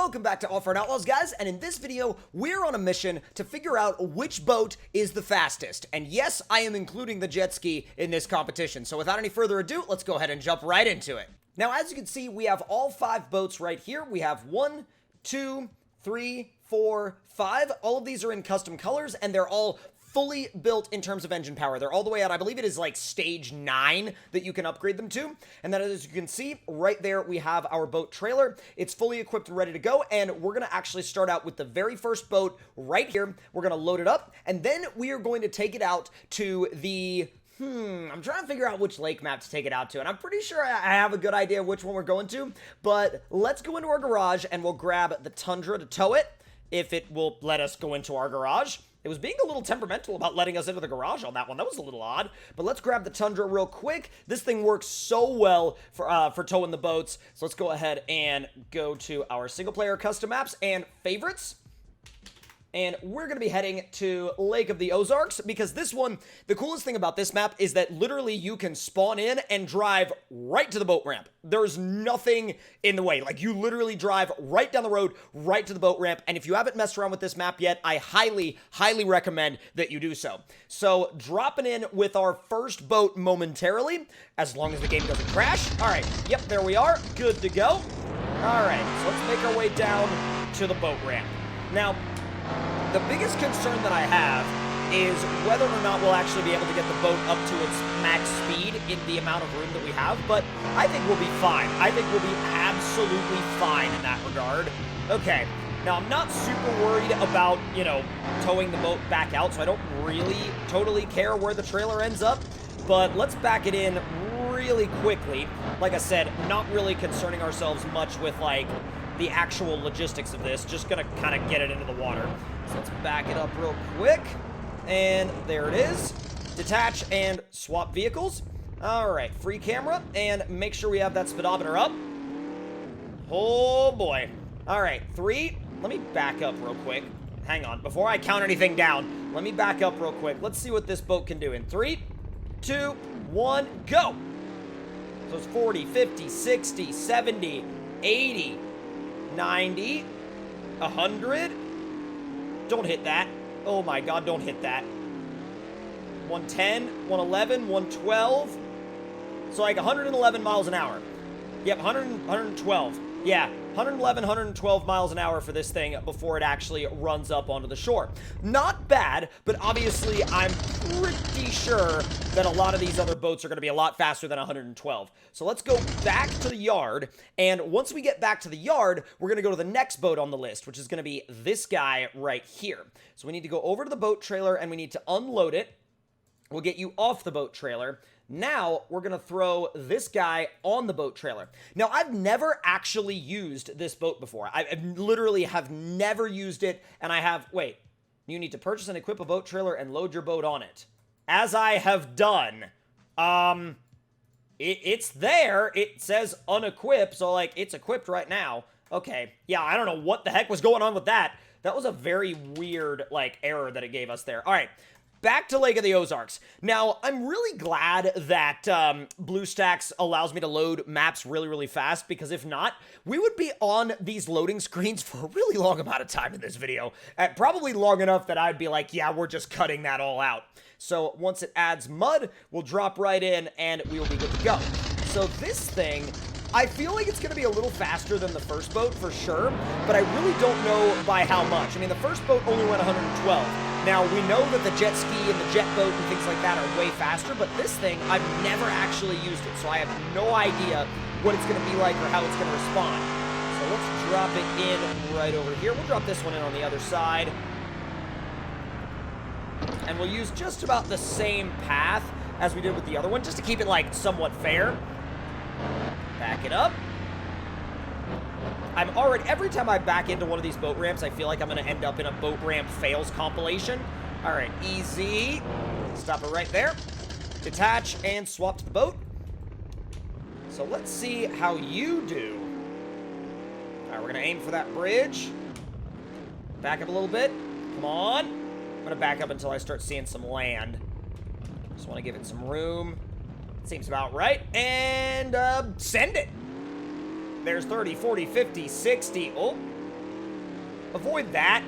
Welcome back to Offroad Outlaws, guys, and in this video, we're on a mission to figure out which boat is the fastest. And yes, I am including the jet ski in this competition, so without any further ado, let's go ahead and jump right into it. Now, as you can see, we have all 5 boats right here. We have 1, 2, 3, 4, 5. All of these are in custom colors, and they're all fully built in terms of engine power. They're all the way out. I believe it is like stage 9 that you can upgrade them to. And then as you can see right there, we have our boat trailer. It's fully equipped and ready to go. And we're going to actually start out with the very first boat right here. We're going to load it up. And then we are going to take it out to the... I'm trying to figure out which lake map to take it out to, and I'm pretty sure I have a good idea of which one we're going to, but let's go into our garage, and we'll grab the Tundra to tow it, if it will let us go into our garage. It was being a little temperamental about letting us into the garage on that one. That was a little odd, but let's grab the Tundra real quick. This thing works so well for towing the boats, so let's go ahead and go to our single-player custom maps and favorites. And we're going to be heading to Lake of the Ozarks, because this one, the coolest thing about this map is that literally you can spawn in and drive right to the boat ramp. There's nothing in the way. Like, you literally drive right down the road, right to the boat ramp, and if you haven't messed around with this map yet, I highly, highly recommend that you do so. So, dropping in with our first boat momentarily, as long as the game doesn't crash. Alright, yep, there we are. Good to go. Alright, so let's make our way down to the boat ramp. Now, the biggest concern that I have is whether or not we'll actually be able to get the boat up to its max speed in the amount of room that we have, but I think we'll be fine. I think we'll be absolutely fine in that regard. Okay, now I'm not super worried about, you know, towing the boat back out, so I don't really totally care where the trailer ends up, but let's back it in really quickly. Like I said, not really concerning ourselves much with, like, the actual logistics of this, just gonna kind of get it into the water. So let's back it up real quick, and there it is. Detach and swap vehicles. All right, free camera, and make sure we have that speedometer up. Oh boy. All right, 3, let me back up real quick. Hang on, before I count anything down, let me back up real quick. Let's see what this boat can do in 3, 2, 1, go. So it's 40, 50, 60, 70, 80, 90, 100. Don't hit that. Oh my god, don't hit that. 110, 111, 112. So like 111 miles an hour. Yep, 112. Yeah, 111, 112 miles an hour for this thing before it actually runs up onto the shore. Not bad, but obviously I'm pretty sure that a lot of these other boats are going to be a lot faster than 112. So let's go back to the yard, and once we get back to the yard, we're going to go to the next boat on the list, which is going to be this guy right here. So we need to go over to the boat trailer, and we need to unload it. We'll get you off the boat trailer. Now, we're going to throw this guy on the boat trailer. Now, I've never actually used this boat before. I literally have never used it, and I have... Wait. You need to purchase and equip a boat trailer and load your boat on it. As I have done. It's there. It says unequipped, so, like, it's equipped right now. Okay. Yeah, I don't know what the heck was going on with that. That was a very weird, like, error that it gave us there. All right. Back to Lake of the Ozarks. Now, I'm really glad that BlueStacks allows me to load maps really, really fast, because if not, we would be on these loading screens for a really long amount of time in this video. Probably long enough that I'd be like, yeah, we're just cutting that all out. So once it adds mud, we'll drop right in, and we will be good to go. So this thing, I feel like it's going to be a little faster than the first boat for sure, but I really don't know by how much. I mean, the first boat only went 112. Now, we know that the jet ski and the jet boat and things like that are way faster, but this thing, I've never actually used it, so I have no idea what it's going to be like or how it's going to respond. So let's drop it in right over here. We'll drop this one in on the other side. And we'll use just about the same path as we did with the other one, just to keep it, like, somewhat fair. Back it up. I'm already, every time I back into one of these boat ramps, I feel like I'm going to end up in a boat ramp fails compilation. All right, easy. Stop it right there. Detach and swap to the boat. So let's see how you do. All right, we're going to aim for that bridge. Back up a little bit. Come on. I'm going to back up until I start seeing some land. Just want to give it some room. Seems about right. And send it. There's 30, 40, 50, 60. Oh, Avoid that.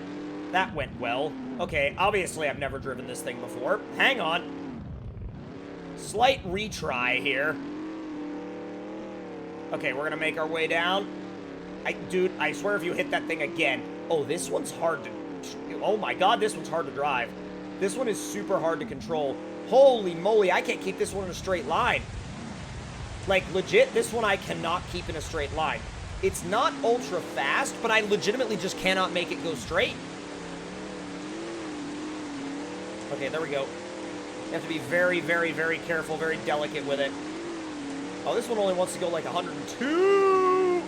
That went well. Okay, obviously I've never driven this thing before. Hang on. Slight retry here. Okay, we're gonna make our way down. Dude, I swear if you hit that thing again... Oh, this one's hard to... Oh my god, this one's hard to drive. This one is super hard to control. Holy moly, I can't keep this one in a straight line. Like, legit, this one I cannot keep in a straight line. It's not ultra fast, but I legitimately just cannot make it go straight. Okay, there we go. You have to be very, very, very careful, very delicate with it. Oh, this one only wants to go like 102.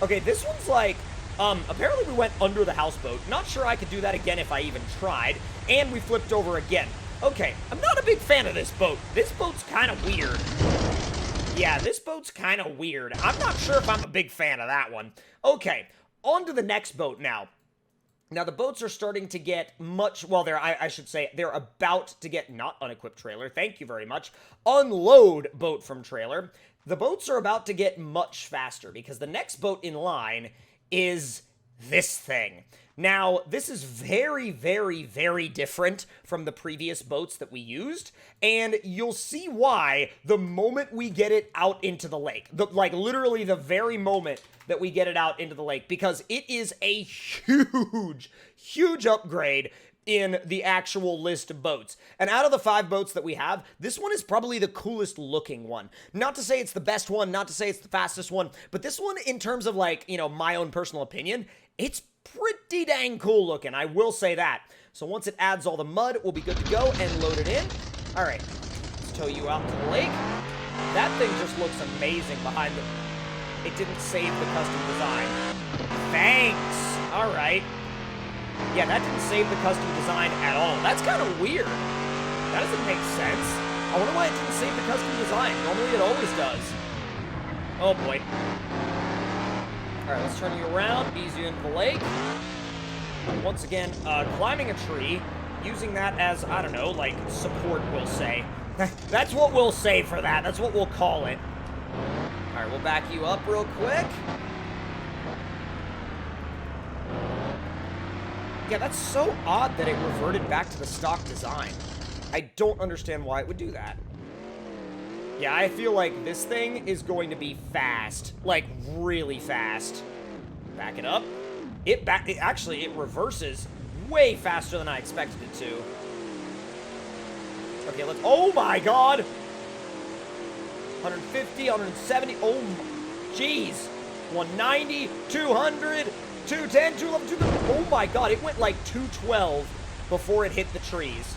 Okay, this one's like, apparently we went under the houseboat. Not sure I could do that again if I even tried. And we flipped over again. Okay, I'm not a big fan of this boat. This boat's kind of weird. Yeah, this boat's kind of weird. I'm not sure if I'm a big fan of that one. Okay, on to the next boat now. Now, the boats are starting to get much, well, I should say, they're about to get, not unequipped trailer, thank you very much, unload boat from trailer. The boats are about to get much faster because the next boat in line is this thing. Now, this is very, very, very different from the previous boats that we used, and you'll see why the moment we get it out into the lake. Like, literally the very moment that we get it out into the lake, because it is a huge, huge upgrade in the actual list of boats. And out of the 5 boats that we have, this one is probably the coolest looking one. Not to say it's the best one, not to say it's the fastest one, but this one, in terms of, like, you know, my own personal opinion, it's pretty dang cool looking, I will say that. So once it adds all the mud, we'll be good to go and load it in. All right, let's tow you out to the lake. That thing just looks amazing behind the... It didn't save the custom design. Thanks. All right. Yeah, that didn't save the custom design at all. That's kind of weird. That doesn't make sense. I wonder why it didn't save the custom design. Normally it always does. Oh boy. All right, let's turn you around, ease you into the lake. Once again, climbing a tree, using that as, I don't know, like support, we'll say. That's what we'll say for that. That's what we'll call it. All right, we'll back you up real quick. Yeah, that's so odd that it reverted back to the stock design. I don't understand why it would do that. Yeah, I feel like this thing is going to be fast. Like, really fast. Back it up. Actually, it reverses way faster than I expected it to. Okay, let's... Oh my god! 150, 170, oh, jeez. 190, 200, 210, 211, 230. Oh my god, it went like 212 before it hit the trees.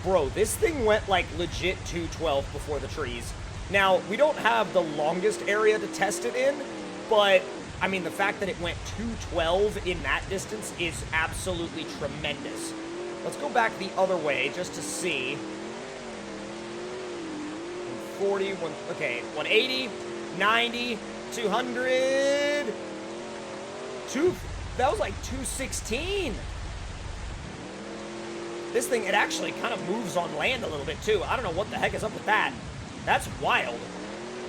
Bro, this thing went like legit 212 before the trees. Now, we don't have the longest area to test it in, but, I mean, the fact that it went 212 in that distance is absolutely tremendous. Let's go back the other way just to see. 140, okay, 180, 90, 200, that was like 216. This thing, it actually kind of moves on land a little bit too. I don't know what the heck is up with that. That's wild.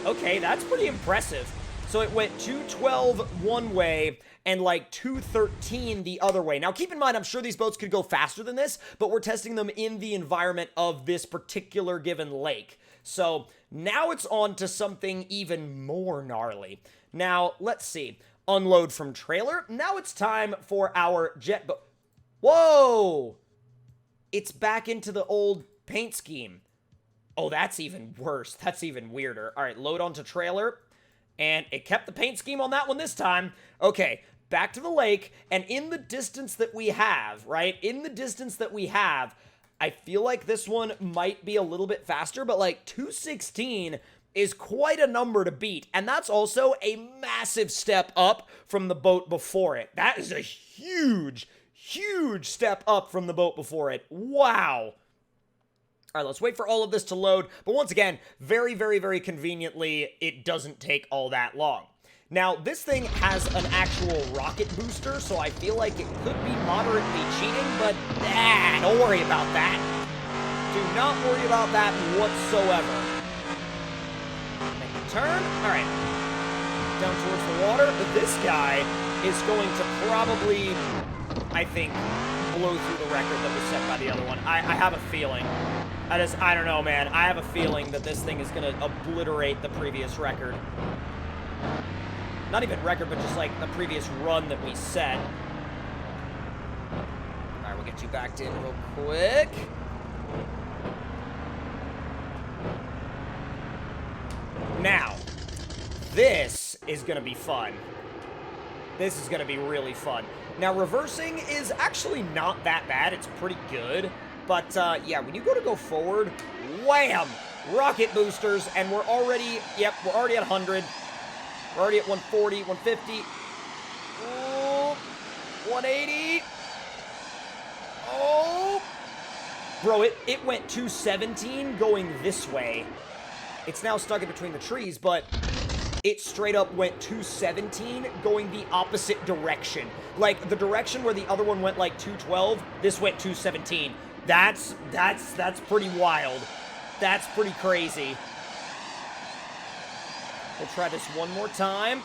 Okay, that's pretty impressive. So it went 212 one way and like 213 the other way. Now keep in mind, I'm sure these boats could go faster than this, but we're testing them in the environment of this particular given lake. So now it's on to something even more gnarly. Now, let's see. Unload from trailer. Now it's time for our jet boat. Whoa! It's back into the old paint scheme. Oh, that's even worse. That's even weirder. All right, load onto trailer. And it kept the paint scheme on that one this time. Okay, back to the lake. And in the distance that we have, right? In the distance that we have, I feel like this one might be a little bit faster, but like 216 is quite a number to beat. And that's also a massive step up from the boat before it. That is a huge, huge step up from the boat before it. Wow. All right, let's wait for all of this to load. But once again, very, very, very conveniently, it doesn't take all that long. Now, this thing has an actual rocket booster, so I feel like it could be moderately cheating, but don't worry about that. Do not worry about that whatsoever. Make a turn. All right. down towards the water. This guy is going to probably, I think, blow through the record that was set by the other one. I have a feeling. I don't know, man. I have a feeling that this thing is going to obliterate the previous record. Not even record, but just like the previous run that we set. All right, we'll get you backed in real quick. Now, this is going to be fun. This is going to be really fun. Now, reversing is actually not that bad. It's pretty good. But, yeah, when you go forward, wham! Rocket boosters, and we're already, yep, we're already at 100. We're already at 140, 150. Oh, 180. Oh. Bro, it went 217 going this way. It's now stuck in between the trees, but it straight up went 217 going the opposite direction. Like, the direction where the other one went like 212, this went 217. That's pretty wild. That's pretty crazy. We'll try this one more time.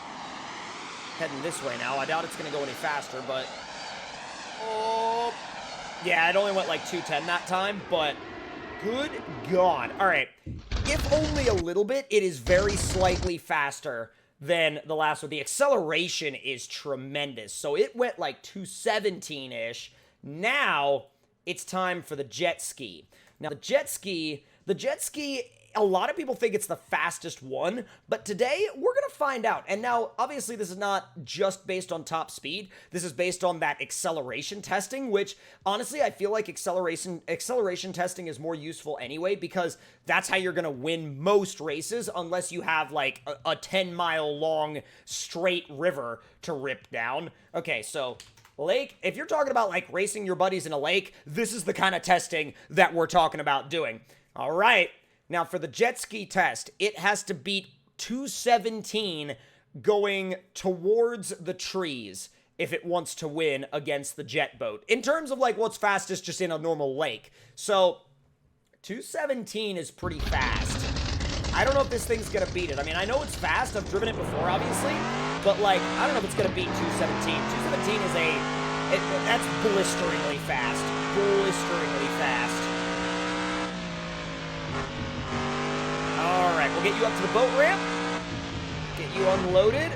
Heading this way now. I doubt it's going to go any faster, but... Oh... Yeah, it only went like 210 that time, but... Good God. All right. If only a little bit, it is very slightly faster than the last one. The acceleration is tremendous. So it went like 217-ish. Now... It's time for the jet ski. Now, the jet ski, a lot of people think it's the fastest one, but today we're going to find out. And now, obviously, this is not just based on top speed. This is based on that acceleration testing, which, honestly, I feel like acceleration testing is more useful anyway, because that's how you're going to win most races, unless you have, like, a 10-mile long straight river to rip down. Okay, so... Lake, if you're talking about, like, racing your buddies in a lake, this is the kind of testing that we're talking about doing. All right. Now, for the jet ski test, it has to beat 217 going towards the trees if it wants to win against the jet boat. In terms of, like, what's fastest just in a normal lake. So, 217 is pretty fast. I don't know if this thing's going to beat it. I mean, I know it's fast. I've driven it before, obviously. But, like, I don't know if it's going to beat 217. 217 is that's blisteringly fast. Blisteringly fast. All right, we'll get you up to the boat ramp. Get you unloaded.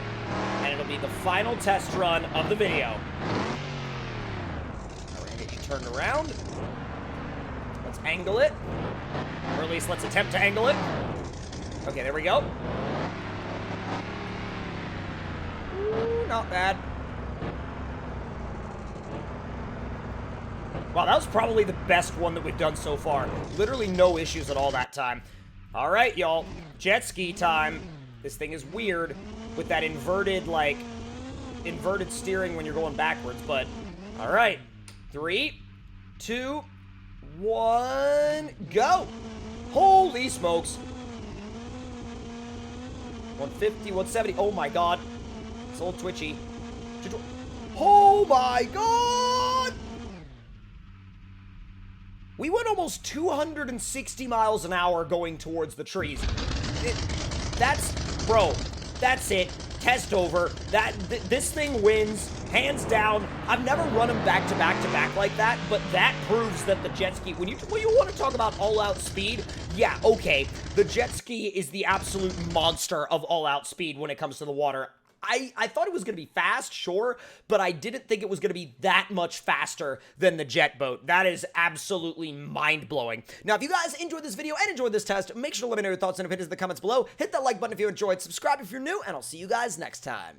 And it'll be the final test run of the video. We're going to get you turned around. Let's angle it. Or at least let's attempt to angle it. Okay, there we go. Ooh, not bad. Wow, that was probably the best one that we've done so far. Literally no issues at all that time. All right, y'all. Jet ski time. This thing is weird with that inverted, like, inverted steering when you're going backwards, but all right. 3, 2, 1, go. Holy smokes. 150, 170. Oh my God. It's a little twitchy. Oh my God! We went almost 260 miles an hour going towards the trees. Bro, that's it. Test over. This thing wins, hands down. I've never run them back to back to back like that, but that proves that the jet ski, when you want to talk about all-out speed, yeah, okay. The jet ski is the absolute monster of all-out speed when it comes to the water. I thought it was going to be fast, sure, but I didn't think it was going to be that much faster than the jet boat. That is absolutely mind-blowing. Now, if you guys enjoyed this video and enjoyed this test, make sure to let me know your thoughts and opinions in the comments below. Hit that like button if you enjoyed, subscribe if you're new, and I'll see you guys next time.